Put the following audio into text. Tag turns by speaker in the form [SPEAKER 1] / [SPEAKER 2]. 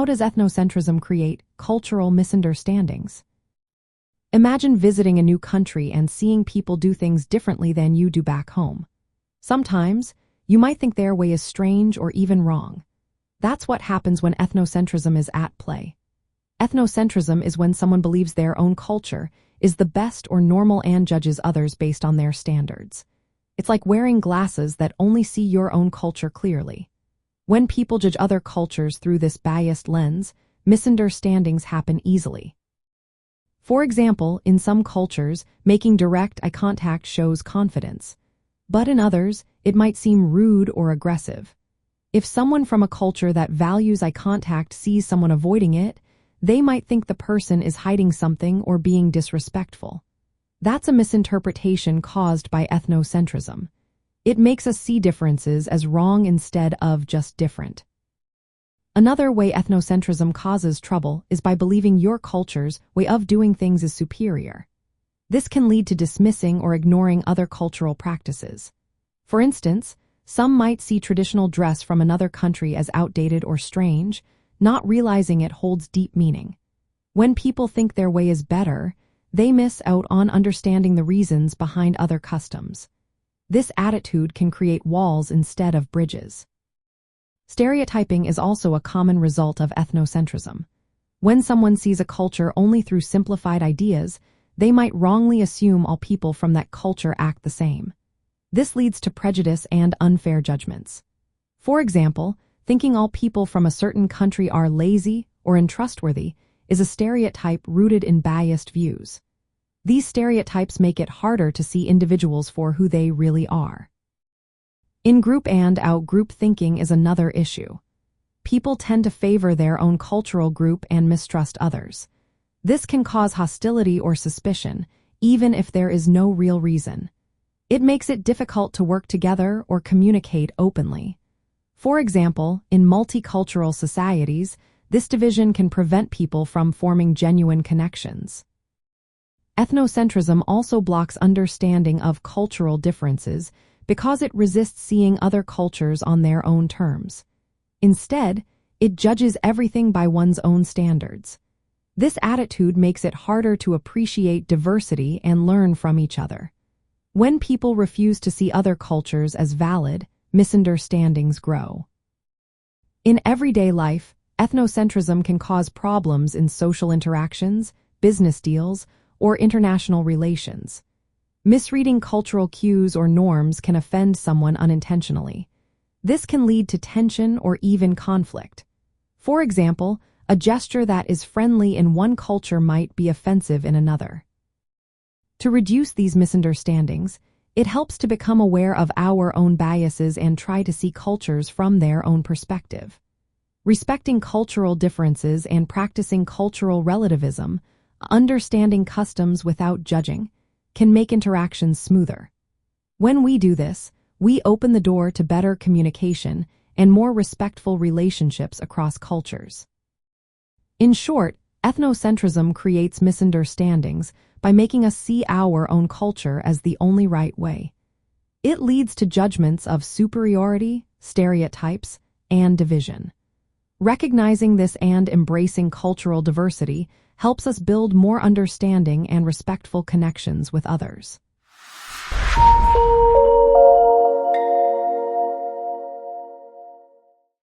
[SPEAKER 1] How does ethnocentrism create cultural misunderstandings? Imagine visiting a new country and seeing people do things differently than you do back home. Sometimes, you might think their way is strange or even wrong. That's what happens when ethnocentrism is at play. Ethnocentrism is when someone believes their own culture is the best or normal and judges others based on their standards. It's like wearing glasses that only see your own culture clearly. When people judge other cultures through this biased lens, misunderstandings happen easily. For example, in some cultures, making direct eye contact shows confidence, but in others, it might seem rude or aggressive. If someone from a culture that values eye contact sees someone avoiding it, they might think the person is hiding something or being disrespectful. That's a misinterpretation caused by ethnocentrism. It makes us see differences as wrong instead of just different. Another way ethnocentrism causes trouble is by believing your culture's way of doing things is superior. This can lead to dismissing or ignoring other cultural practices. For instance, some might see traditional dress from another country as outdated or strange, not realizing it holds deep meaning. When people think their way is better, they miss out on understanding the reasons behind other customs. This attitude can create walls instead of bridges. Stereotyping is also a common result of ethnocentrism. When someone sees a culture only through simplified ideas, they might wrongly assume all people from that culture act the same. This leads to prejudice and unfair judgments. For example, thinking all people from a certain country are lazy or untrustworthy is a stereotype rooted in biased views. These stereotypes make it harder to see individuals for who they really are. In-group and out-group thinking is another issue. People tend to favor their own cultural group and mistrust others. This can cause hostility or suspicion, even if there is no real reason. It makes it difficult to work together or communicate openly. For example, in multicultural societies, this division can prevent people from forming genuine connections. Ethnocentrism also blocks understanding of cultural differences because it resists seeing other cultures on their own terms. Instead, it judges everything by one's own standards. This attitude makes it harder to appreciate diversity and learn from each other. When people refuse to see other cultures as valid, misunderstandings grow. In everyday life, ethnocentrism can cause problems in social interactions, business deals, or international relations. Misreading cultural cues or norms can offend someone unintentionally. This can lead to tension or even conflict. For example, a gesture that is friendly in one culture might be offensive in another. To reduce these misunderstandings, it helps to become aware of our own biases and try to see cultures from their own perspective. Respecting cultural differences and practicing cultural relativism, understanding customs without judging, can make interactions smoother. When we do this, we open the door to better communication and more respectful relationships across cultures. In short, ethnocentrism creates misunderstandings by making us see our own culture as the only right way. It leads to judgments of superiority, stereotypes, and division. Recognizing this and embracing cultural diversity helps us build more understanding and respectful connections with others.